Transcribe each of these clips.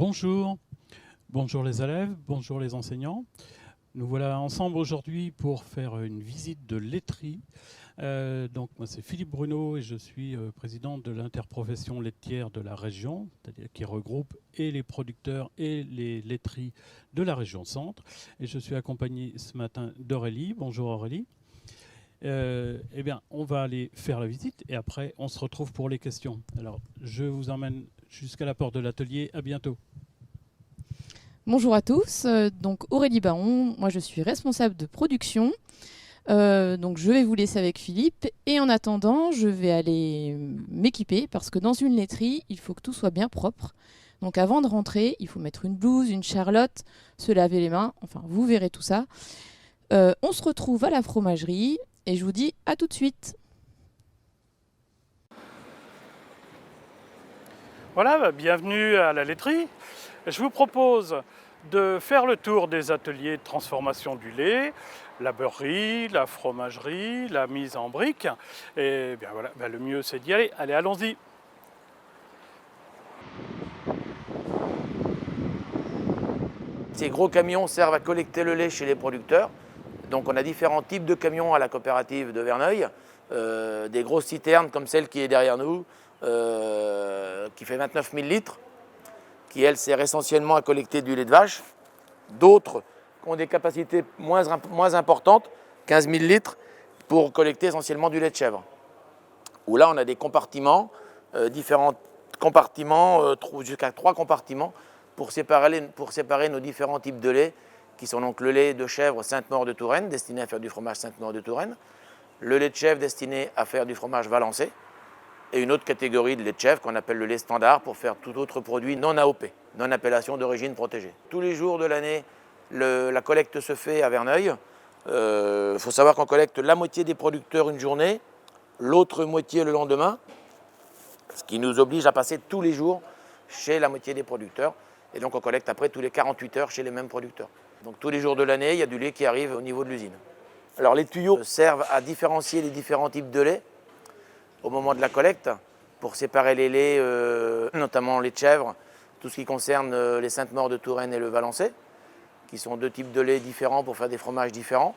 Bonjour, bonjour les élèves, bonjour les enseignants. Nous voilà ensemble aujourd'hui pour faire une visite de laiterie. Donc moi c'est Philippe Bruno et je suis président de l'interprofession laitière de la région, c'est-à-dire qui regroupe et les producteurs et les laiteries de la région centre. Et je suis accompagné ce matin d'Aurélie. Bonjour Aurélie. Eh bien, on va aller faire la visite et après on se retrouve pour les questions. Alors je vous emmène jusqu'à la porte de l'atelier. À bientôt. Bonjour à tous, donc Aurélie Baron, moi je suis responsable de production, donc je vais vous laisser avec Philippe et en attendant je vais aller m'équiper parce que dans une laiterie il faut que tout soit bien propre. Donc avant de rentrer il faut mettre une blouse, une charlotte, se laver les mains, enfin vous verrez tout ça. On se retrouve à la fromagerie et je vous dis à tout de suite. Voilà, bienvenue à la laiterie. Je vous propose de faire le tour des ateliers de transformation du lait, la beurrerie, la fromagerie, la mise en brique. Et bien voilà, le mieux c'est d'y aller. Allez, allons-y. Ces gros camions servent à collecter le lait chez les producteurs. Donc on a différents types de camions à la coopérative de Verneuil. Des grosses citernes comme celle qui est derrière nous, qui fait 29 000 litres, qui elle sert essentiellement à collecter du lait de vache. D'autres qui ont des capacités moins importantes, 15 000 litres, pour collecter essentiellement du lait de chèvre. Où là on a des compartiments, différents compartiments, jusqu'à 3 compartiments, pour séparer nos différents types de lait, qui sont donc le lait de chèvre Sainte-Maure de Touraine, destiné à faire du fromage Sainte-Maure de Touraine, le lait de chèvre destiné à faire du fromage valençay, et une autre catégorie de lait de chèvre qu'on appelle le lait standard pour faire tout autre produit non AOP, non appellation d'origine protégée. Tous les jours de l'année, la collecte se fait à Verneuil. Il faut savoir qu'on collecte la moitié des producteurs une journée, l'autre moitié le lendemain, ce qui nous oblige à passer tous les jours chez la moitié des producteurs. Et donc on collecte après tous les 48 heures chez les mêmes producteurs. Donc tous les jours de l'année, il y a du lait qui arrive au niveau de l'usine. Alors les tuyaux servent à différencier les différents types de lait au moment de la collecte, pour séparer les laits, notamment les de chèvre, tout ce qui concerne les Sainte-Maure de Touraine et le valençay, qui sont deux types de lait différents pour faire des fromages différents.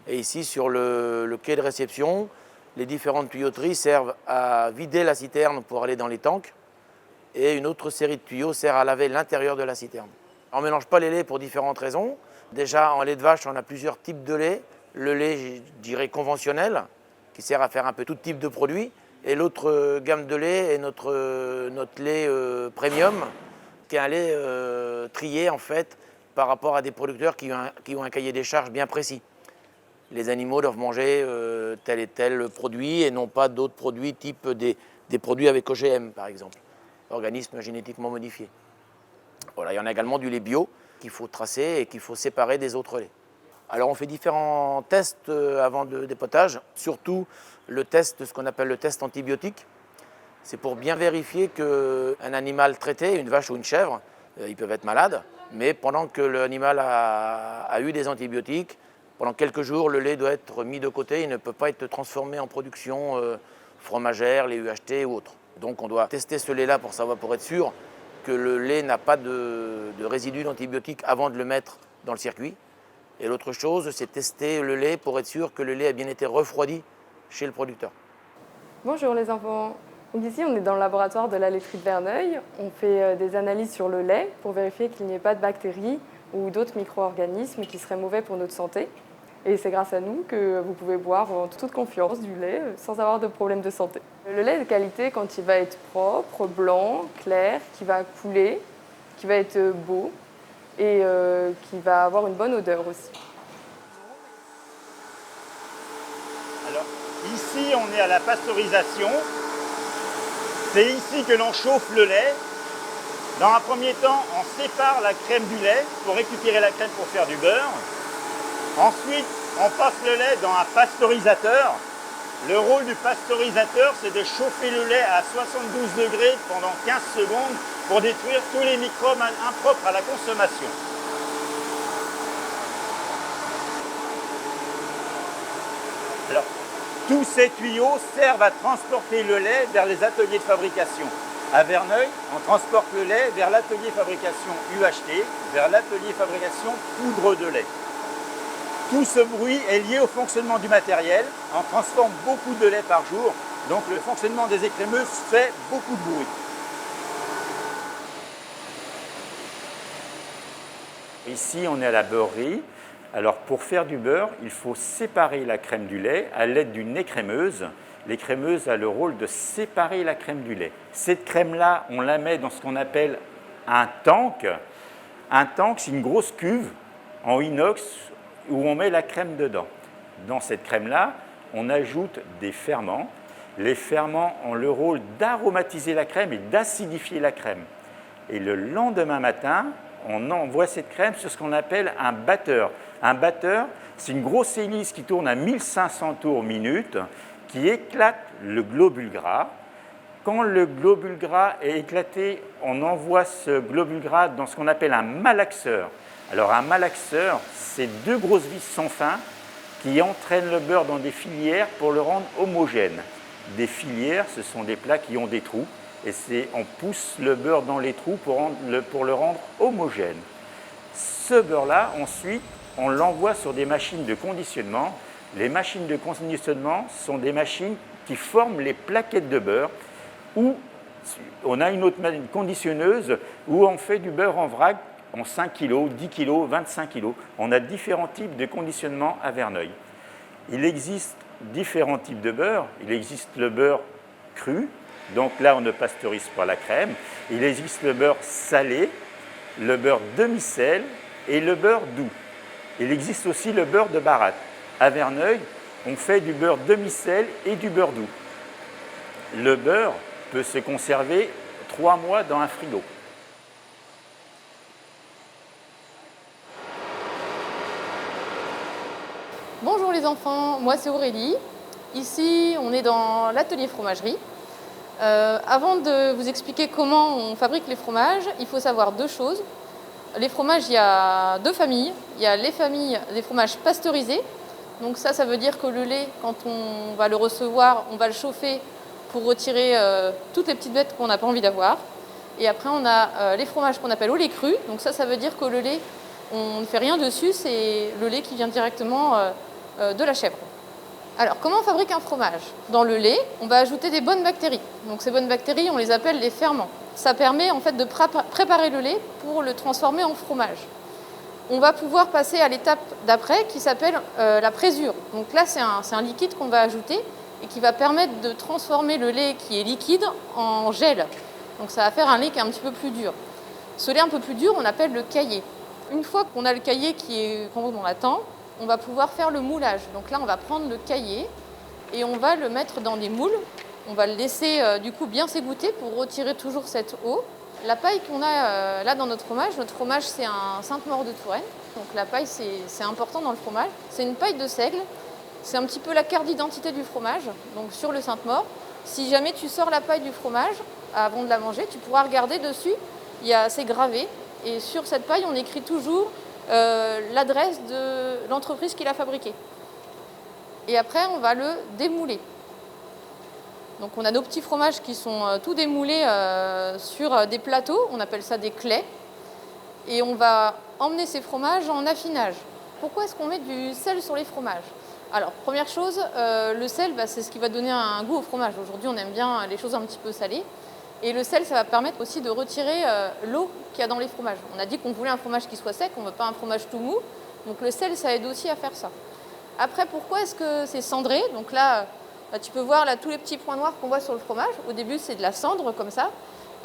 Et ici, sur le quai de réception, les différentes tuyauteries servent à vider la citerne pour aller dans les tanks, et une autre série de tuyaux sert à laver l'intérieur de la citerne. On ne mélange pas les laits pour différentes raisons. Déjà, en lait de vache, on a plusieurs types de lait. Le lait, je dirais, conventionnel, qui sert à faire un peu tout type de produit. Et l'autre gamme de lait est notre lait premium, qui est un lait trié, en fait, par rapport à des producteurs qui ont un cahier des charges bien précis. Les animaux doivent manger tel et tel produit et non pas d'autres produits type des produits avec OGM, par exemple, organismes génétiquement modifiés. Voilà, il y en a également du lait bio qu'il faut tracer et qu'il faut séparer des autres laits. Alors on fait différents tests avant le dépotage, surtout le test, ce qu'on appelle le test antibiotique. C'est pour bien vérifier qu'un animal traité, une vache ou une chèvre, ils peuvent être malades, mais pendant que l'animal a eu des antibiotiques, pendant quelques jours, le lait doit être mis de côté, il ne peut pas être transformé en production fromagère, lait UHT ou autre. Donc on doit tester ce lait-là pour être sûr que le lait n'a pas de résidus d'antibiotiques avant de le mettre dans le circuit. Et l'autre chose, c'est tester le lait pour être sûr que le lait a bien été refroidi chez le producteur. Bonjour les enfants. Donc ici, on est dans le laboratoire de la laiterie de Verneuil. On fait des analyses sur le lait pour vérifier qu'il n'y ait pas de bactéries ou d'autres micro-organismes qui seraient mauvais pour notre santé. Et c'est grâce à nous que vous pouvez boire en toute confiance du lait sans avoir de problème de santé. Le lait de qualité, quand il va être propre, blanc, clair, qui va couler, qui va être beau et qui va avoir une bonne odeur aussi. Alors, ici, on est à la pasteurisation. C'est ici que l'on chauffe le lait. Dans un premier temps, on sépare la crème du lait pour récupérer la crème pour faire du beurre. Ensuite, on passe le lait dans un pasteurisateur. Le rôle du pasteurisateur, c'est de chauffer le lait à 72 degrés pendant 15 secondes pour détruire tous les microbes impropres à la consommation. Alors, tous ces tuyaux servent à transporter le lait vers les ateliers de fabrication. À Verneuil, on transporte le lait vers l'atelier fabrication UHT, vers l'atelier fabrication poudre de lait. Tout ce bruit est lié au fonctionnement du matériel. On transforme beaucoup de lait par jour, donc le fonctionnement des écrémeuses fait beaucoup de bruit. Ici, on est à la beurrerie. Alors, pour faire du beurre, il faut séparer la crème du lait à l'aide d'une écrémeuse. L'écrémeuse a le rôle de séparer la crème du lait. Cette crème-là, on la met dans ce qu'on appelle un tank. Un tank, c'est une grosse cuve en inox où on met la crème dedans. Dans cette crème-là, on ajoute des ferments. Les ferments ont le rôle d'aromatiser la crème et d'acidifier la crème. Et le lendemain matin, on envoie cette crème sur ce qu'on appelle un batteur. Un batteur, c'est une grosse hélice qui tourne à 1500 tours minute, qui éclate le globule gras. Quand le globule gras est éclaté, on envoie ce globule gras dans ce qu'on appelle un malaxeur. Alors un malaxeur, c'est deux grosses vis sans fin qui entraînent le beurre dans des filières pour le rendre homogène. Des filières, ce sont des plats qui ont des trous, et on pousse le beurre dans les trous pour le rendre homogène. Ce beurre-là, ensuite, on l'envoie sur des machines de conditionnement. Les machines de conditionnement sont des machines qui forment les plaquettes de beurre, où on a une autre conditionneuse où on fait du beurre en vrac en 5 kg, 10 kg, 25 kg. On a différents types de conditionnement à Verneuil. Il existe différents types de beurre. Il existe le beurre cru, donc là on ne pasteurise pas la crème. Il existe le beurre salé, le beurre demi-sel et le beurre doux. Il existe aussi le beurre de baratte. À Verneuil, on fait du beurre demi-sel et du beurre doux. Le beurre peut se conserver 3 mois dans un frigo. Bonjour les enfants, moi c'est Aurélie. Ici, on est dans l'atelier fromagerie. Avant de vous expliquer comment on fabrique les fromages, il faut savoir deux choses. Les fromages, il y a deux familles. Il y a les familles des fromages pasteurisés. Donc ça veut dire que le lait, quand on va le recevoir, on va le chauffer pour retirer toutes les petites bêtes qu'on n'a pas envie d'avoir. Et après, on a les fromages qu'on appelle au lait cru. Donc ça veut dire que le lait, on ne fait rien dessus, c'est le lait qui vient directement de la chèvre. Alors, comment on fabrique un fromage? Dans le lait, on va ajouter des bonnes bactéries. Donc ces bonnes bactéries, on les appelle les ferments. Ça permet en fait de préparer le lait pour le transformer en fromage. On va pouvoir passer à l'étape d'après qui s'appelle la présure. Donc là, c'est un liquide qu'on va ajouter et qui va permettre de transformer le lait qui est liquide en gel. Donc ça va faire un lait qui est un petit peu plus dur. Ce lait un peu plus dur, on l'appelle le caillé. Une fois qu'on a le caillé qu'on attend, on va pouvoir faire le moulage. Donc là, on va prendre le caillé et on va le mettre dans des moules. On va le laisser du coup bien s'égoutter pour retirer toujours cette eau. La paille qu'on a là dans notre fromage c'est un Sainte-Maure de Touraine. Donc la paille, c'est important dans le fromage. C'est une paille de seigle. C'est un petit peu la carte d'identité du fromage. Donc sur le Sainte-Maure, si jamais tu sors la paille du fromage avant de la manger, tu pourras regarder dessus. C'est gravé. Et sur cette paille, on écrit toujours l'adresse de l'entreprise qui l'a fabriqué. Et après, on va le démouler. Donc on a nos petits fromages qui sont tout démoulés sur des plateaux, on appelle ça des claies. Et on va emmener ces fromages en affinage. Pourquoi est-ce qu'on met du sel sur les fromages? Alors, première chose, le sel, c'est ce qui va donner un goût au fromage. Aujourd'hui, on aime bien les choses un petit peu salées. Et le sel, ça va permettre aussi de retirer l'eau qu'il y a dans les fromages. On a dit qu'on voulait un fromage qui soit sec, on ne veut pas un fromage tout mou. Donc le sel, ça aide aussi à faire ça. Après, pourquoi est-ce que c'est cendré? Donc là, tu peux voir là, tous les petits points noirs qu'on voit sur le fromage. Au début, c'est de la cendre comme ça.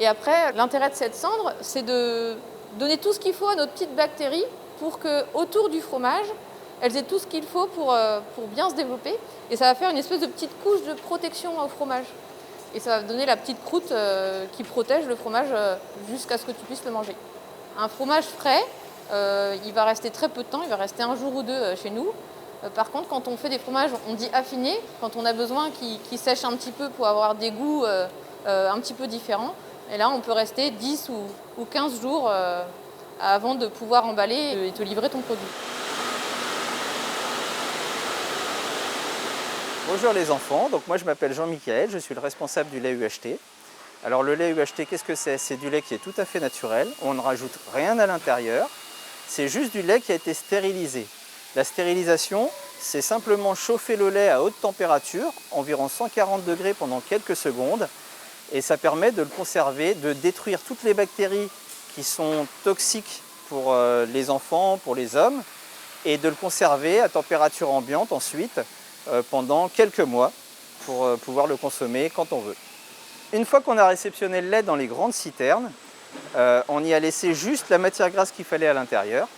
Et après, l'intérêt de cette cendre, c'est de donner tout ce qu'il faut à nos petites bactéries pour qu'autour du fromage, elles aient tout ce qu'il faut pour bien se développer. Et ça va faire une espèce de petite couche de protection au fromage. Et ça va donner la petite croûte qui protège le fromage jusqu'à ce que tu puisses le manger. Un fromage frais, il va rester très peu de temps, il va rester 1 jour ou 2 chez nous. Par contre, quand on fait des fromages, on dit affinés, quand on a besoin qu'ils sèchent un petit peu pour avoir des goûts un petit peu différents. Et là, on peut rester 10 ou 15 jours avant de pouvoir emballer et te livrer ton produit. Bonjour les enfants, donc moi je m'appelle Jean-Michaël, je suis le responsable du lait UHT. Alors le lait UHT, qu'est-ce que c'est? C'est du lait qui est tout à fait naturel, on ne rajoute rien à l'intérieur, c'est juste du lait qui a été stérilisé. La stérilisation, c'est simplement chauffer le lait à haute température, environ 140 degrés pendant quelques secondes, et ça permet de le conserver, de détruire toutes les bactéries qui sont toxiques pour les enfants, pour les hommes, et de le conserver à température ambiante ensuite pendant quelques mois pour pouvoir le consommer quand on veut. Une fois qu'on a réceptionné le lait dans les grandes citernes, on y a laissé juste la matière grasse qu'il fallait à l'intérieur.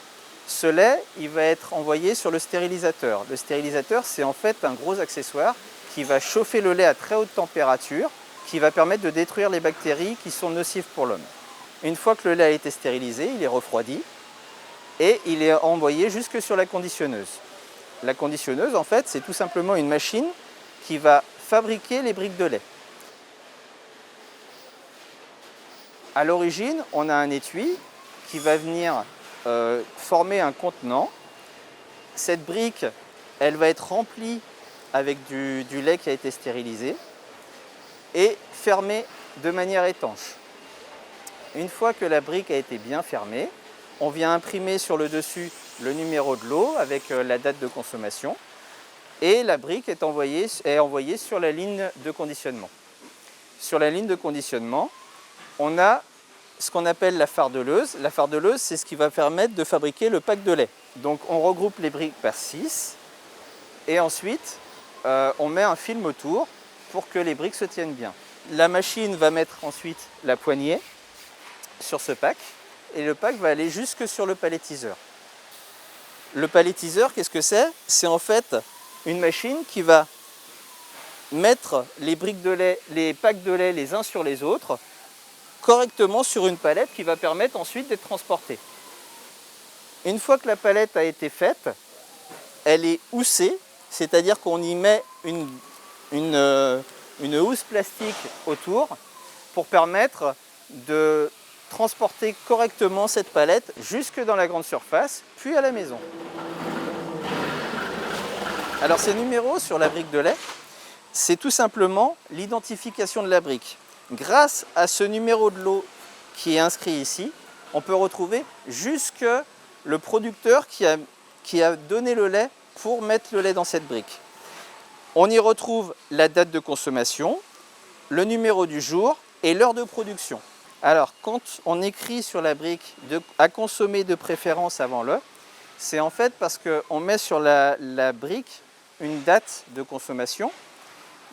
Ce lait, il va être envoyé sur le stérilisateur. Le stérilisateur, c'est en fait un gros accessoire qui va chauffer le lait à très haute température, qui va permettre de détruire les bactéries qui sont nocives pour l'homme. Une fois que le lait a été stérilisé, il est refroidi et il est envoyé jusque sur la conditionneuse. La conditionneuse, en fait, c'est tout simplement une machine qui va fabriquer les briques de lait. À l'origine, on a un étui qui va venir former un contenant. Cette brique, elle va être remplie avec du lait qui a été stérilisé et fermée de manière étanche. Une fois que la brique a été bien fermée, on vient imprimer sur le dessus le numéro de lot avec la date de consommation et la brique est envoyée sur la ligne de conditionnement. Sur la ligne de conditionnement, on a ce qu'on appelle la fardeleuse. La fardeleuse, c'est ce qui va permettre de fabriquer le pack de lait. Donc on regroupe les briques par 6 et ensuite on met un film autour pour que les briques se tiennent bien. La machine va mettre ensuite la poignée sur ce pack et le pack va aller jusque sur le palettiseur. Le palettiseur, qu'est-ce que c'est? C'est en fait une machine qui va mettre les briques de lait, les packs de lait les uns sur les autres correctement sur une palette qui va permettre ensuite d'être transportée. Une fois que la palette a été faite, elle est houssée, c'est-à-dire qu'on y met une housse plastique autour pour permettre de transporter correctement cette palette jusque dans la grande surface, puis à la maison. Alors ces numéros sur la brique de lait, c'est tout simplement l'identification de la brique. Grâce à ce numéro de lot qui est inscrit ici, on peut retrouver jusque le producteur qui a donné le lait pour mettre le lait dans cette brique. On y retrouve la date de consommation, le numéro du jour et l'heure de production. Alors, quand on écrit sur la brique à consommer de préférence avant le, c'est en fait parce qu'on met sur la brique une date de consommation,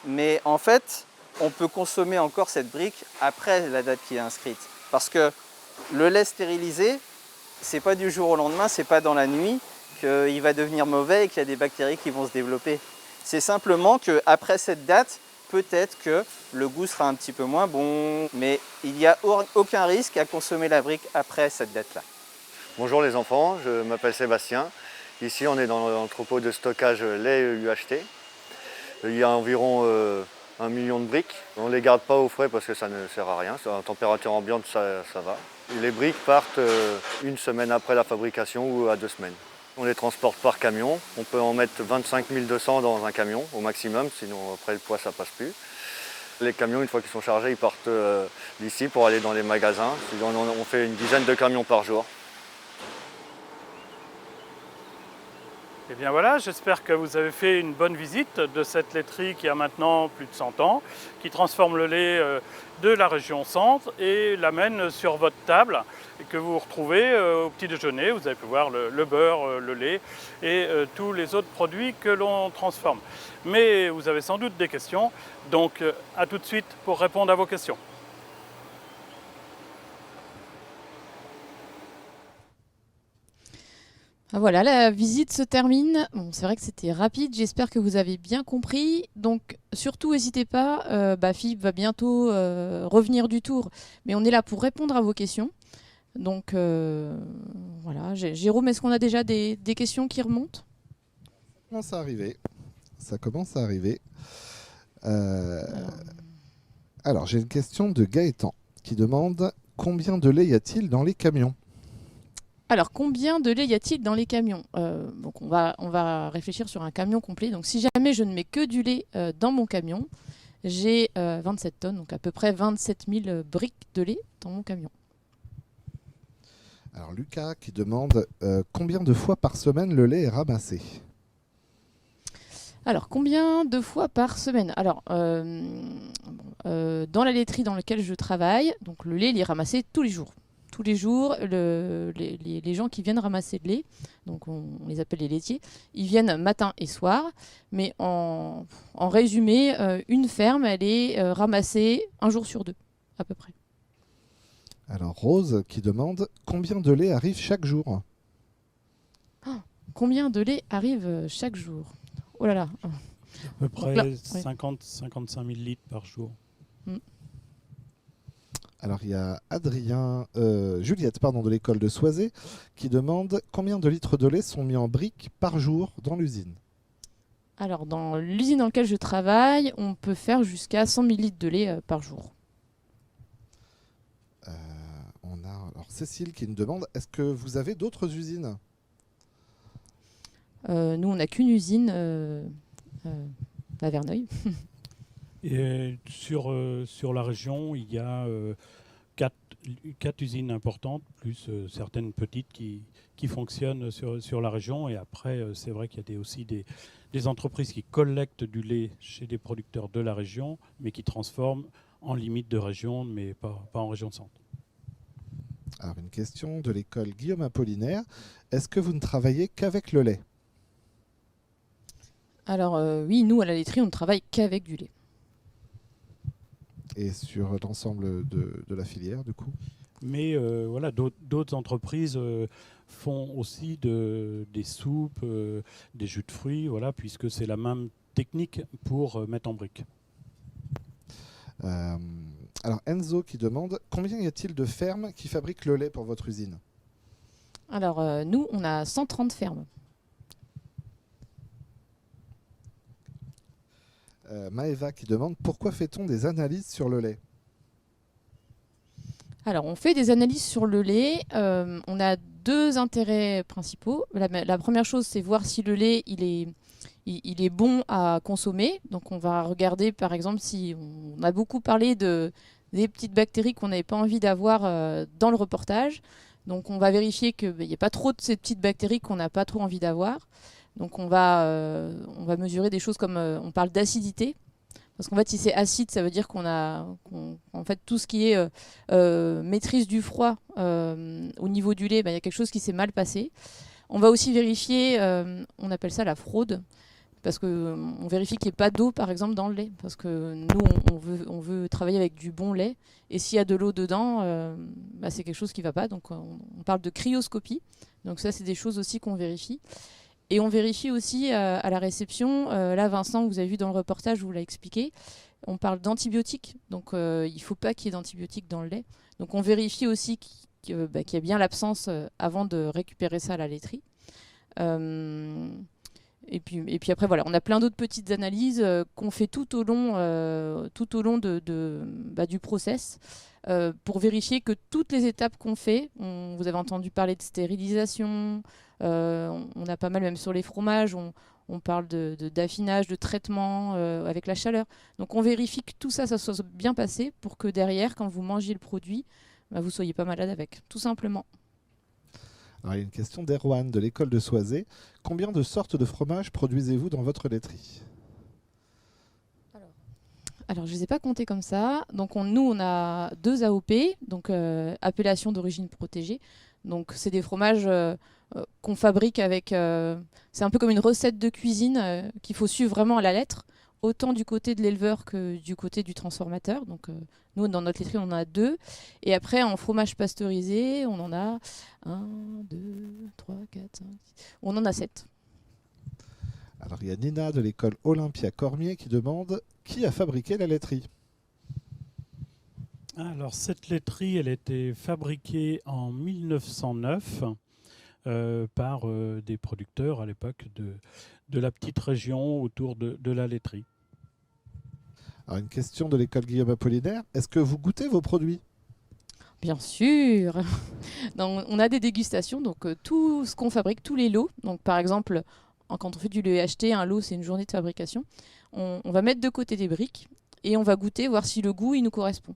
mais en fait, on peut consommer encore cette brique après la date qui est inscrite. Parce que le lait stérilisé, c'est pas du jour au lendemain, c'est pas dans la nuit qu'il va devenir mauvais et qu'il y a des bactéries qui vont se développer. C'est simplement qu'après cette date, peut-être que le goût sera un petit peu moins bon, mais il n'y a aucun risque à consommer la brique après cette date-là. Bonjour les enfants, je m'appelle Sébastien. Ici, on est dans l'entrepôt de stockage lait UHT. Il y a environ 1 million de briques. On ne les garde pas au frais parce que ça ne sert à rien. À température ambiante, ça va. Et les briques partent 1 semaine après la fabrication ou à 2 semaines. On les transporte par camion. On peut en mettre 25 200 dans un camion au maximum, sinon après le poids ça passe plus. Les camions, une fois qu'ils sont chargés, ils partent d'ici pour aller dans les magasins. On fait une dizaine de camions par jour. Et bien voilà, j'espère que vous avez fait une bonne visite de cette laiterie qui a maintenant plus de 100 ans, qui transforme le lait de la région centre et l'amène sur votre table et que vous retrouvez au petit déjeuner. Vous allez pouvoir le beurre, le lait et tous les autres produits que l'on transforme. Mais vous avez sans doute des questions, donc à tout de suite pour répondre à vos questions. Voilà, la visite se termine. Bon, c'est vrai que c'était rapide, j'espère que vous avez bien compris. Donc surtout, n'hésitez pas, Philippe va bientôt revenir du tour, mais on est là pour répondre à vos questions. Donc voilà, Jérôme, est-ce qu'on a déjà des questions qui remontent? Ça commence à arriver. Alors, j'ai une question de Gaëtan qui demande combien de lait y a-t-il dans les camions? Alors, combien de lait y a-t-il dans les camions? Donc, on va réfléchir sur un camion complet. Donc, si jamais je ne mets que du lait dans mon camion, j'ai 27 tonnes, donc à peu près 27 000 briques de lait dans mon camion. Alors Lucas qui demande combien de fois par semaine le lait est ramassé? Alors, combien de fois par semaine? Alors, dans la laiterie dans laquelle je travaille, donc le lait, il est ramassé tous les jours. Tous les jours, les gens qui viennent ramasser le lait, donc on les appelle les laitiers, ils viennent matin et soir. Mais en résumé, une ferme, elle est ramassée un jour sur deux, à peu près. Alors Rose qui demande combien de lait arrive chaque jour? Combien de lait arrive chaque jour? Oh là là. À peu près Là, ouais. 50-55 000 litres par jour. Alors il y a Juliette de l'école de Soizé qui demande combien de litres de lait sont mis en briques par jour dans l'usine. Alors, dans l'usine dans laquelle je travaille, on peut faire jusqu'à 100 000 litres de lait par jour. On a alors Cécile qui nous demande est-ce que vous avez d'autres usines? Nous, on n'a qu'une usine à Verneuil. Et sur la région, il y a 4 usines importantes, plus certaines petites qui fonctionnent sur la région. Et après, c'est vrai qu'il y a aussi des entreprises qui collectent du lait chez des producteurs de la région, mais qui transforment en limite de région, mais pas en région centre. Alors une question de l'école Guillaume Apollinaire. Est-ce que vous ne travaillez qu'avec le lait? Alors oui, nous, à la laiterie, on ne travaille qu'avec du lait. Et sur l'ensemble de la filière, du coup? Mais voilà, d'autres entreprises font aussi des soupes, des jus de fruits, voilà, puisque c'est la même technique pour mettre en brique. Alors Enzo qui demande combien y a-t-il de fermes qui fabriquent le lait pour votre usine? Alors nous, on a 130 fermes. Maëva qui demande pourquoi fait-on des analyses sur le lait? Alors, on fait des analyses sur le lait. On a deux intérêts principaux. La première chose, c'est voir si le lait il est bon à consommer. Donc, on va regarder, par exemple, si on a beaucoup parlé des petites bactéries qu'on n'avait pas envie d'avoir dans le reportage. Donc, on va vérifier qu'il n'y ait pas trop de ces petites bactéries qu'on n'a pas trop envie d'avoir. Donc, on va mesurer des choses comme on parle d'acidité. Parce qu'en fait, si c'est acide, ça veut dire en fait, tout ce qui est maîtrise du froid au niveau du lait, il y a quelque chose qui s'est mal passé. On va aussi vérifier, on appelle ça la fraude, parce qu'on vérifie qu'il n'y ait pas d'eau, par exemple, dans le lait. Parce que nous, on veut travailler avec du bon lait. Et s'il y a de l'eau dedans, c'est quelque chose qui ne va pas. Donc, on parle de cryoscopie. Donc ça, c'est des choses aussi qu'on vérifie. Et on vérifie aussi à la réception, là Vincent, vous avez vu dans le reportage, je vous l'ai expliqué, on parle d'antibiotiques, donc il ne faut pas qu'il y ait d'antibiotiques dans le lait. Donc on vérifie aussi qu'il y a bien l'absence avant de récupérer ça à la laiterie. Et puis après, voilà, on a plein d'autres petites analyses qu'on fait tout au long du process pour vérifier que toutes les étapes qu'on fait, vous avez entendu parler de stérilisation, on a pas mal même sur les fromages, on parle d'affinage, de traitement avec la chaleur. Donc on vérifie que tout ça soit bien passé pour que derrière, quand vous mangez le produit, vous ne soyez pas malade avec, tout simplement. Alors, il y a une question d'Erwan de l'école de Soizé. Combien de sortes de fromages produisez-vous dans votre laiterie? Alors, je ne les ai pas comptés comme ça. Donc, nous, on a 2 AOP, donc appellation d'origine protégée. Donc, c'est des fromages qu'on fabrique avec... c'est un peu comme une recette de cuisine qu'il faut suivre vraiment à la lettre, autant du côté de l'éleveur que du côté du transformateur. Donc, nous, dans notre laiterie, on en a 2. Et après, en fromage pasteurisé, on en a 1, 2, 3, 4, 5, 6... On en a 7. Alors, il y a Nina de l'école Olympia Cormier qui demande qui a fabriqué la laiterie? Alors, cette laiterie, elle a été fabriquée en 1909 par des producteurs à l'époque de la petite région autour de la laiterie. Alors, une question de l'école Guillaume Apollinaire. Est-ce que vous goûtez vos produits? Bien sûr. Donc, on a des dégustations, donc tout ce qu'on fabrique, tous les lots. Donc, par exemple, quand on fait du lait acheté, un lot, c'est une journée de fabrication. On va mettre de côté des briques et on va goûter, voir si le goût il nous correspond.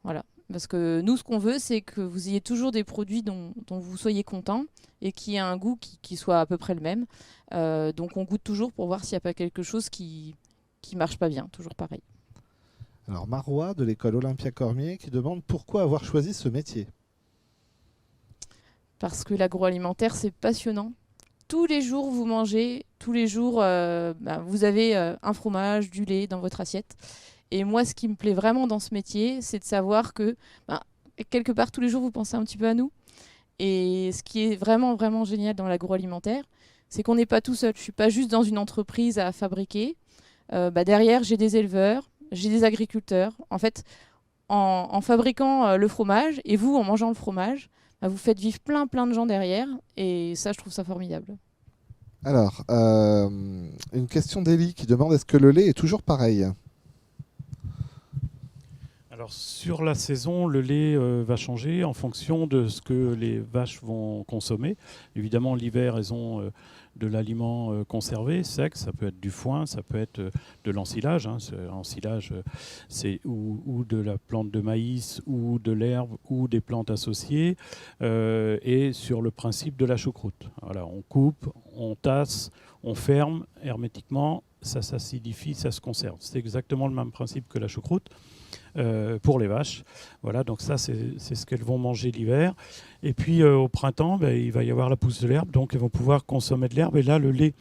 Voilà. Parce que nous, ce qu'on veut, c'est que vous ayez toujours des produits dont vous soyez content et qui aient un goût qui soit à peu près le même. Donc on goûte toujours pour voir s'il n'y a pas quelque chose qui marche pas bien, toujours pareil. Alors Marois de l'école Olympia Cormier qui demande pourquoi avoir choisi ce métier. Parce que l'agroalimentaire, c'est passionnant. Tous les jours, vous mangez, tous les jours, vous avez un fromage, du lait dans votre assiette. Et moi, ce qui me plaît vraiment dans ce métier, c'est de savoir que, quelque part, tous les jours, vous pensez un petit peu à nous. Et ce qui est vraiment, vraiment génial dans l'agroalimentaire, c'est qu'on n'est pas tout seul. Je ne suis pas juste dans une entreprise à fabriquer. Derrière, j'ai des éleveurs, j'ai des agriculteurs. En fait, en fabriquant le fromage, et vous, en mangeant le fromage, vous faites vivre plein de gens derrière. Et ça, je trouve ça formidable. Alors, une question d'Élie qui demande est-ce que le lait est toujours pareil ? Alors sur la saison, le lait va changer en fonction de ce que les vaches vont consommer. Évidemment, l'hiver, elles ont de l'aliment conservé, sec. Ça peut être du foin, ça peut être de l'ensilage. L'ensilage, c'est ou de la plante de maïs, ou de l'herbe, ou des plantes associées. Et sur le principe de la choucroute. Voilà, on coupe, on tasse, on ferme hermétiquement, ça s'acidifie, ça se conserve. C'est exactement le même principe que la choucroute. Pour les vaches. Voilà, donc ça, c'est ce qu'elles vont manger l'hiver. Et puis au printemps, il va y avoir la pousse de l'herbe, donc elles vont pouvoir consommer de l'herbe. Et là, le lait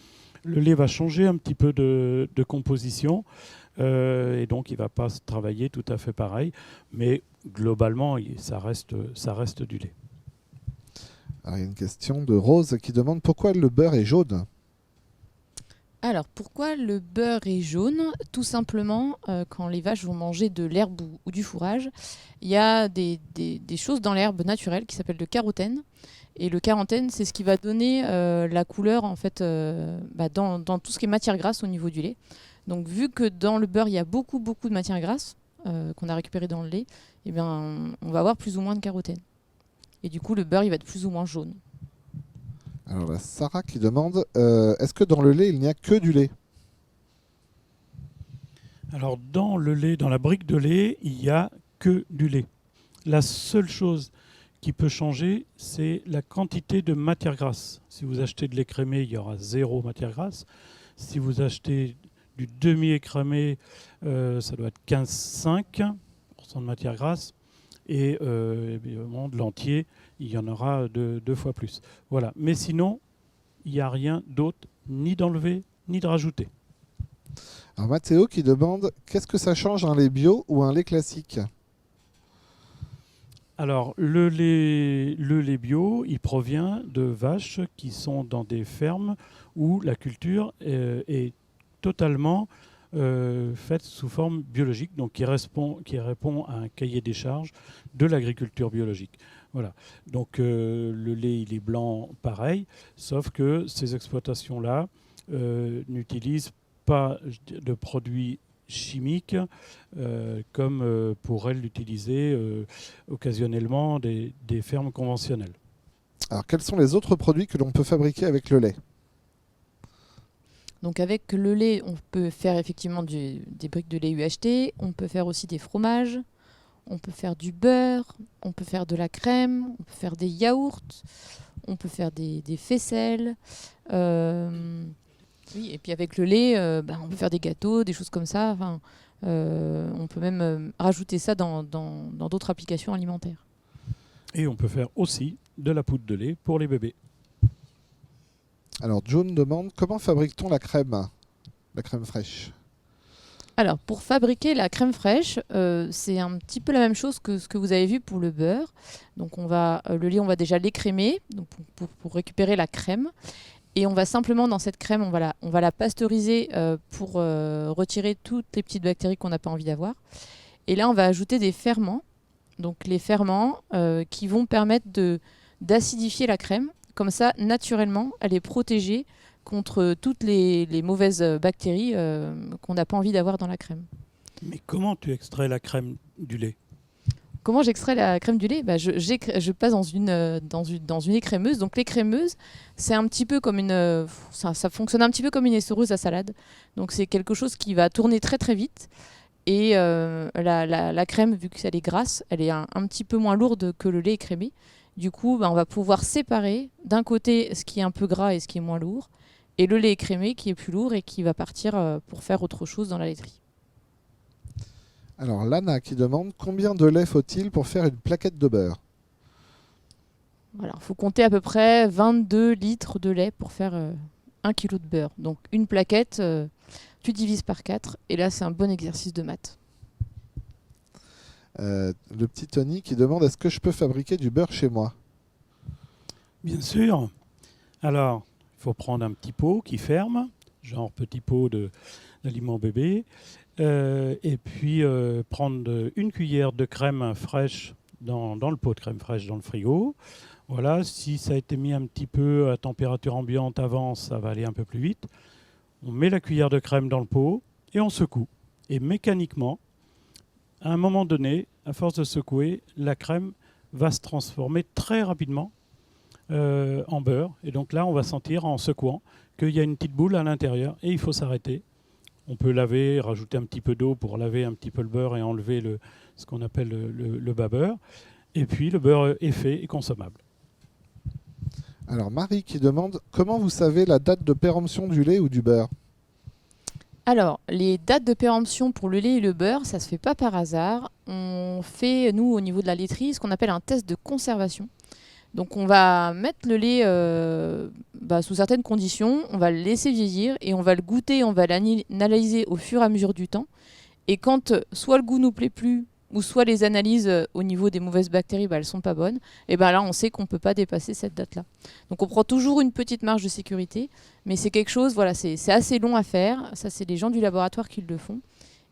va changer un petit peu de composition. Et donc, il ne va pas se travailler tout à fait pareil. Mais globalement, ça reste du lait. Alors, il y a une question de Rose qui demande pourquoi le beurre est jaune. Alors, pourquoi le beurre est jaune ? Tout simplement, quand les vaches vont manger de l'herbe ou du fourrage, il y a des choses dans l'herbe naturelle qui s'appellent le carotène. Et le carotène, c'est ce qui va donner la couleur en fait, dans tout ce qui est matière grasse au niveau du lait. Donc, vu que dans le beurre, il y a beaucoup de matière grasse qu'on a récupérée dans le lait, on va avoir plus ou moins de carotène. Et du coup, le beurre, il va être plus ou moins jaune. Alors là, Sarah qui demande est-ce que dans le lait, il n'y a que du lait ? Alors dans le lait, dans la brique de lait, il n'y a que du lait. La seule chose qui peut changer, c'est la quantité de matière grasse. Si vous achetez de l'écrémé, il y aura 0 matière grasse. Si vous achetez du demi-écrémé, ça doit être 15,5% de matière grasse. Et évidemment, de l'entier, il y en aura 2 fois plus. Voilà. Mais sinon, il n'y a rien d'autre, ni d'enlever, ni de rajouter. Alors Mathéo qui demande qu'est-ce que ça change un lait bio ou un lait classique ? Alors, le lait bio, il provient de vaches qui sont dans des fermes où la culture est totalement faite sous forme biologique, donc qui répond à un cahier des charges de l'agriculture biologique. Voilà. Donc le lait, il est blanc pareil, sauf que ces exploitations-là n'utilisent pas de produits chimiques comme pourraient l'utiliser occasionnellement des fermes conventionnelles. Alors quels sont les autres produits que l'on peut fabriquer avec le lait ? Donc avec le lait, on peut faire effectivement des briques de lait UHT, on peut faire aussi des fromages, on peut faire du beurre, on peut faire de la crème, on peut faire des yaourts, on peut faire des faisselles. Oui, et puis avec le lait, on peut faire des gâteaux, des choses comme ça. Enfin, on peut même rajouter ça dans d'autres applications alimentaires. Et on peut faire aussi de la poudre de lait pour les bébés. Alors John demande comment fabrique-t-on la crème fraîche ? Alors pour fabriquer la crème fraîche, c'est un petit peu la même chose que ce que vous avez vu pour le beurre. Donc le lait, on va déjà l'écrémer donc pour récupérer la crème. Et on va simplement dans cette crème, on va la pasteuriser pour retirer toutes les petites bactéries qu'on n'a pas envie d'avoir. Et là, on va ajouter des ferments. Donc les ferments qui vont permettre d'acidifier la crème. Comme ça, naturellement, elle est protégée contre toutes les mauvaises bactéries qu'on n'a pas envie d'avoir dans la crème. Mais comment tu extrais la crème du lait ? Comment j'extrais la crème du lait ? Je passe dans une écrémeuse. Donc l'écrémeuse, c'est un petit peu comme ça fonctionne un petit peu comme une essoreuse à salade. Donc c'est quelque chose qui va tourner très très vite. Et la crème, vu qu'elle est grasse, elle est un petit peu moins lourde que le lait écrémé. Du coup, on va pouvoir séparer d'un côté ce qui est un peu gras et ce qui est moins lourd, et le lait écrémé qui est plus lourd et qui va partir pour faire autre chose dans la laiterie. Alors, Lana qui demande combien de lait faut-il pour faire une plaquette de beurre? Voilà, il faut compter à peu près 22 litres de lait pour faire 1 kg de beurre. Donc une plaquette, tu divises par 4, et là c'est un bon exercice de maths. Le petit Tony qui demande est-ce que je peux fabriquer du beurre chez moi? Bien sûr. Alors, il faut prendre un petit pot qui ferme, genre petit pot d'aliment bébé, et puis prendre une cuillère de crème fraîche dans le pot de crème fraîche dans le frigo. Voilà, si ça a été mis un petit peu à température ambiante avant, ça va aller un peu plus vite. On met la cuillère de crème dans le pot et on secoue. Et mécaniquement, à un moment donné, à force de secouer, la crème va se transformer très rapidement en beurre. Et donc là, on va sentir en secouant qu'il y a une petite boule à l'intérieur et il faut s'arrêter. On peut laver, rajouter un petit peu d'eau pour laver un petit peu le beurre et enlever ce qu'on appelle le bas beurre. Et puis le beurre est fait et consommable. Alors, Marie qui demande comment vous savez la date de péremption du lait ou du beurre? Alors, les dates de péremption pour le lait et le beurre, ça ne se fait pas par hasard. On fait, nous, au niveau de la laiterie, ce qu'on appelle un test de conservation. Donc, on va mettre le lait sous certaines conditions, on va le laisser vieillir et on va le goûter, on va l'analyser au fur et à mesure du temps. Et quand soit le goût nous plaît plus, ou soit les analyses au niveau des mauvaises bactéries, elles ne sont pas bonnes, et là, on sait qu'on ne peut pas dépasser cette date-là. Donc, on prend toujours une petite marge de sécurité, mais c'est quelque chose, voilà, c'est assez long à faire. Ça, c'est les gens du laboratoire qui le font,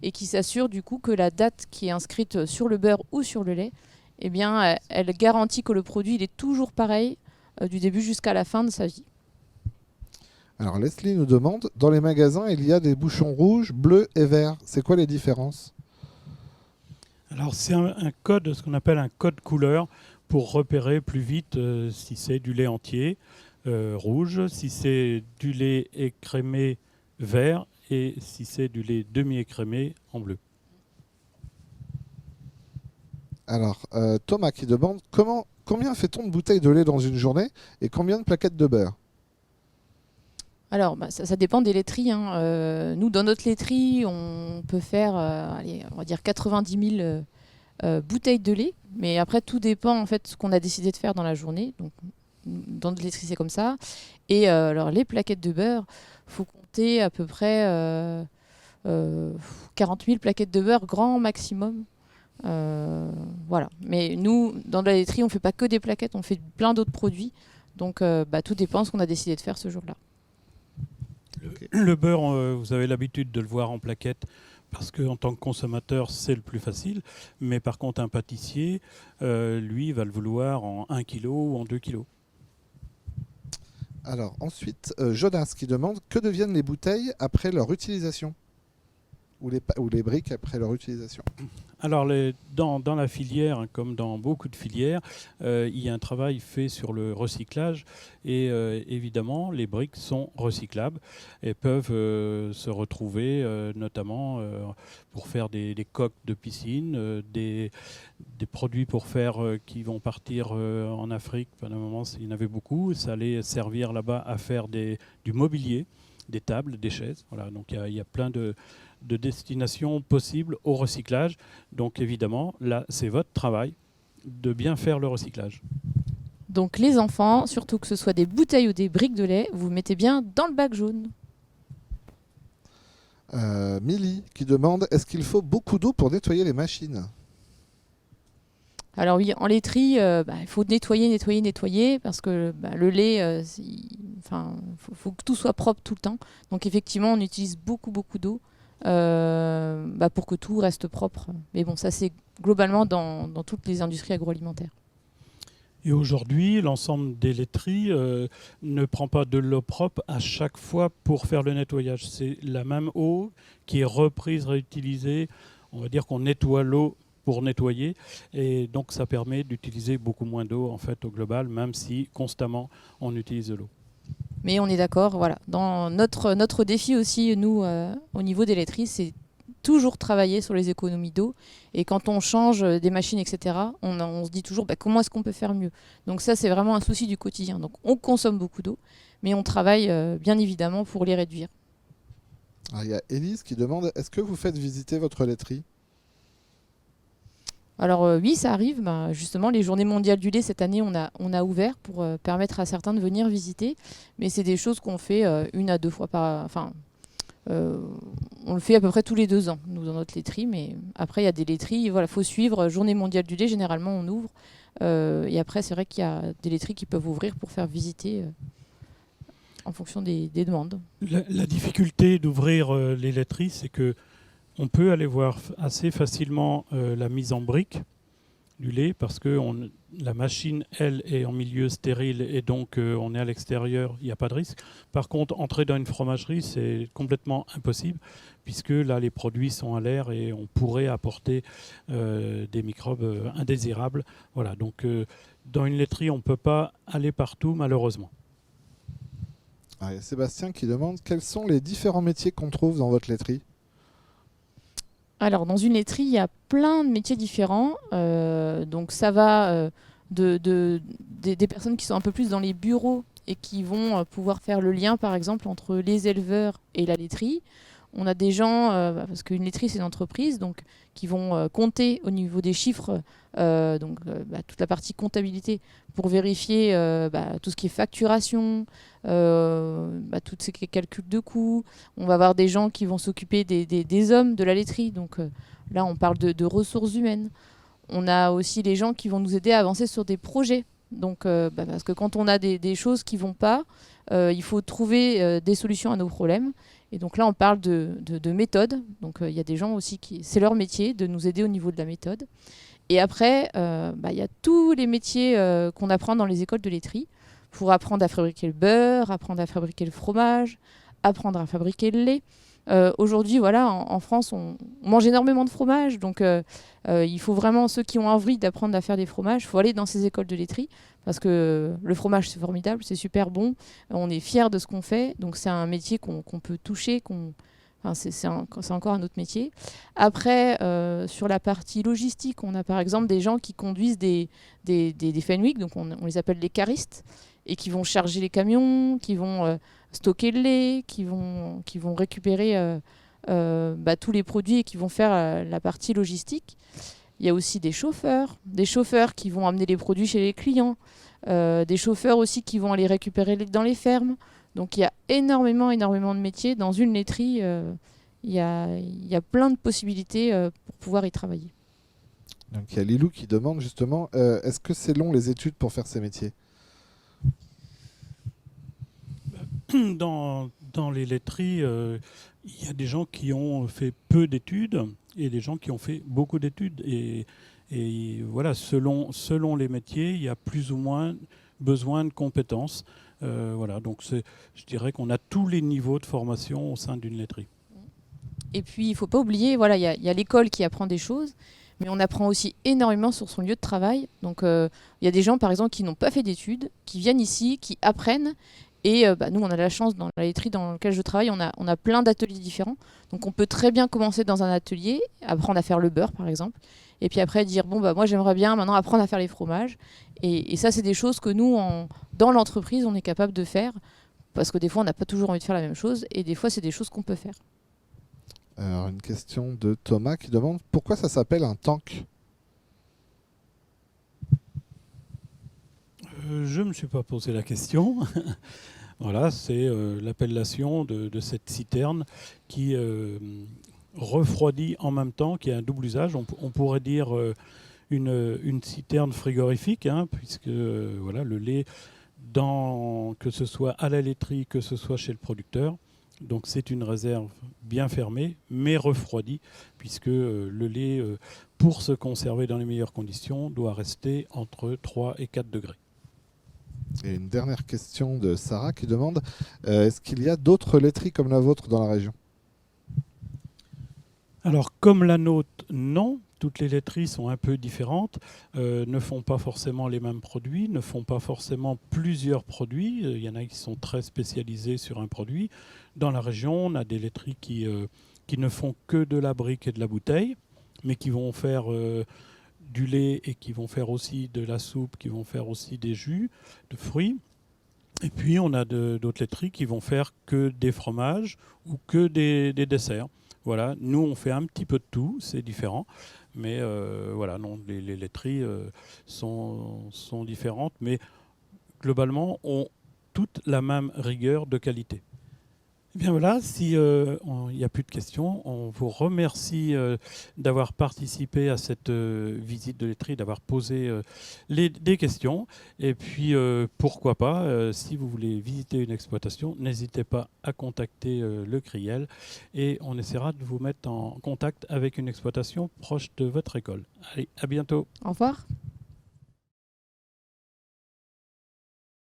et qui s'assurent du coup que la date qui est inscrite sur le beurre ou sur le lait, elle garantit que le produit il est toujours pareil du début jusqu'à la fin de sa vie. Alors, Leslie nous demande dans les magasins, il y a des bouchons rouges, bleus et verts. C'est quoi les différences? Alors c'est un code, ce qu'on appelle un code couleur, pour repérer plus vite si c'est du lait entier rouge, si c'est du lait écrémé vert et si c'est du lait demi-écrémé en bleu. Alors, Thomas qui demande combien fait-on de bouteilles de lait dans une journée et combien de plaquettes de beurre? Alors, ça dépend des laiteries. Nous, dans notre laiterie, on peut faire, on va dire 90 000 bouteilles de lait. Mais après, tout dépend en fait de ce qu'on a décidé de faire dans la journée. Donc, dans notre laiterie, c'est comme ça. Et alors, les plaquettes de beurre, il faut compter à peu près 40 000 plaquettes de beurre, grand maximum. Voilà. Mais nous, dans la laiterie, on ne fait pas que des plaquettes, on fait plein d'autres produits. Donc, tout dépend de ce qu'on a décidé de faire ce jour-là. Le beurre, vous avez l'habitude de le voir en plaquettes parce qu'en tant que consommateur, c'est le plus facile. Mais par contre, un pâtissier, lui, va le vouloir en 1 kg ou en 2 kg. Alors ensuite, Jonas qui demande que deviennent les bouteilles après leur utilisation ou les briques après leur utilisation? Alors, dans la filière, comme dans beaucoup de filières, il y a un travail fait sur le recyclage et évidemment, les briques sont recyclables et peuvent se retrouver notamment pour faire des coques de piscine, des produits pour faire qui vont partir en Afrique. Pendant un moment, il y en avait beaucoup. Ça allait servir là-bas à faire du mobilier, des tables, des chaises. Voilà, donc il y a plein de destinations possibles au recyclage. Donc évidemment, là, c'est votre travail de bien faire le recyclage. Donc les enfants, surtout que ce soit des bouteilles ou des briques de lait, vous mettez bien dans le bac jaune. Milly qui demande est-ce qu'il faut beaucoup d'eau pour nettoyer les machines? Alors oui, en laiterie, il faut nettoyer, parce que le lait, faut que tout soit propre tout le temps. Donc effectivement, on utilise beaucoup d'eau pour que tout reste propre. Mais bon, ça c'est globalement dans toutes les industries agroalimentaires. Et aujourd'hui, l'ensemble des laiteries ne prend pas de l'eau propre à chaque fois pour faire le nettoyage. C'est la même eau qui est reprise, réutilisée. On va dire qu'on nettoie l'eau pour nettoyer, et donc ça permet d'utiliser beaucoup moins d'eau en fait au global, même si constamment on utilise de l'eau. Mais on est d'accord, voilà. Dans notre défi aussi, nous, au niveau des laiteries, c'est toujours travailler sur les économies d'eau. Et quand on change des machines, etc., on se dit toujours comment est-ce qu'on peut faire mieux. Donc ça, c'est vraiment un souci du quotidien. Donc on consomme beaucoup d'eau, mais on travaille bien évidemment pour les réduire. Il y a Élise qui demande, est-ce que vous faites visiter votre laiterie ? Alors oui, ça arrive. Justement, les Journées mondiales du lait, cette année, on a ouvert pour permettre à certains de venir visiter. Mais c'est des choses qu'on fait 1 à 2 fois par... Enfin, on le fait à peu près tous les 2 ans, nous, dans notre laiterie. Mais après, il y a des laiteries, voilà, faut suivre. Journée mondiale du lait, généralement, on ouvre. Et après, c'est vrai qu'il y a des laiteries qui peuvent ouvrir pour faire visiter en fonction des demandes. La difficulté d'ouvrir les laiteries, c'est que on peut aller voir assez facilement la mise en brique du lait parce que la machine, elle, est en milieu stérile et donc on est à l'extérieur, il n'y a pas de risque. Par contre, entrer dans une fromagerie, c'est complètement impossible puisque là, les produits sont à l'air et on pourrait apporter des microbes indésirables. Voilà, donc dans une laiterie, on ne peut pas aller partout, malheureusement. Il y a Sébastien qui demande, quels sont les différents métiers qu'on trouve dans votre laiterie ? Alors, dans une laiterie, il y a plein de métiers différents. Donc, ça va des personnes qui sont un peu plus dans les bureaux et qui vont pouvoir faire le lien, par exemple, entre les éleveurs et la laiterie. On a des gens, parce qu'une laiterie, c'est une entreprise, donc qui vont compter au niveau des chiffres, toute la partie comptabilité pour vérifier tout ce qui est facturation, tous ces calculs de coûts. On va avoir des gens qui vont s'occuper des hommes de la laiterie. Donc là, on parle de ressources humaines. On a aussi les gens qui vont nous aider à avancer sur des projets. Donc, parce que quand on a des choses qui ne vont pas, il faut trouver des solutions à nos problèmes. Et donc là, on parle de méthode. Donc il y a des gens aussi c'est leur métier de nous aider au niveau de la méthode. Et après, il y a tous les métiers qu'on apprend dans les écoles de laiterie pour apprendre à fabriquer le beurre, apprendre à fabriquer le fromage, apprendre à fabriquer le lait. Aujourd'hui, voilà, en France, on mange énormément de fromage. Donc il faut vraiment, ceux qui ont envie d'apprendre à faire des fromages, il faut aller dans ces écoles de laiterie parce que le fromage, c'est formidable, c'est super bon. On est fiers de ce qu'on fait. Donc c'est un métier qu'on peut toucher, c'est encore un autre métier. Après, sur la partie logistique, on a par exemple des gens qui conduisent des Fenwick, donc on les appelle les caristes, et qui vont charger les camions, qui vont stocker le lait, qui vont récupérer tous les produits et qui vont faire la partie logistique. Il y a aussi des chauffeurs qui vont amener les produits chez les clients, des chauffeurs aussi qui vont aller récupérer dans les fermes. Donc il y a énormément de métiers. Dans une laiterie, il y a plein de possibilités pour pouvoir y travailler. Donc il y a Lilou qui demande justement, est-ce que c'est long les études pour faire ces métiers ? Dans les laiteries, il y a des gens qui ont fait peu d'études et des gens qui ont fait beaucoup d'études. Et voilà, selon les métiers, il y a plus ou moins besoin de compétences. Voilà, donc je dirais qu'on a tous les niveaux de formation au sein d'une laiterie. Et puis, il ne faut pas oublier, voilà, il y a l'école qui apprend des choses, mais on apprend aussi énormément sur son lieu de travail. Donc, il y a des gens, par exemple, qui n'ont pas fait d'études, qui viennent ici, qui apprennent. Et nous, on a la chance, dans la laiterie dans laquelle je travaille, on a plein d'ateliers différents. Donc, on peut très bien commencer dans un atelier, apprendre à faire le beurre, par exemple. Et puis après, dire, moi, j'aimerais bien maintenant apprendre à faire les fromages. Et ça, c'est des choses que nous, dans l'entreprise, on est capable de faire. Parce que des fois, on n'a pas toujours envie de faire la même chose. Et des fois, c'est des choses qu'on peut faire. Alors, une question de Thomas qui demande pourquoi ça s'appelle un tank ? Je ne me suis pas posé la question. Voilà, c'est l'appellation de cette citerne qui refroidit en même temps, qui a un double usage. On pourrait dire une citerne frigorifique, puisque voilà, le lait, que ce soit à la laiterie, que ce soit chez le producteur, donc c'est une réserve bien fermée, mais refroidie, puisque le lait, pour se conserver dans les meilleures conditions, doit rester entre 3 et 4 degrés. Et une dernière question de Sarah qui demande est-ce qu'il y a d'autres laiteries comme la vôtre dans la région ? Alors, comme la nôtre, non. Toutes les laiteries sont un peu différentes, ne font pas forcément les mêmes produits, ne font pas forcément plusieurs produits. Il y en a qui sont très spécialisés sur un produit. Dans la région, on a des laiteries qui qui ne font que de la brique et de la bouteille, mais qui vont faire du lait et qui vont faire aussi de la soupe, qui vont faire aussi des jus de fruits. Et puis on a d'autres laiteries qui vont faire que des fromages ou que des desserts. Voilà, nous on fait un petit peu de tout, c'est différent, mais voilà, non, les laiteries sont différentes, mais globalement ont toute la même rigueur de qualité. Eh bien voilà, si il n'y a plus de questions, on vous remercie d'avoir participé à cette visite de laiterie, d'avoir posé des questions. Et puis pourquoi pas, si vous voulez visiter une exploitation, n'hésitez pas à contacter le Criel et on essaiera de vous mettre en contact avec une exploitation proche de votre école. Allez, à bientôt. Au revoir.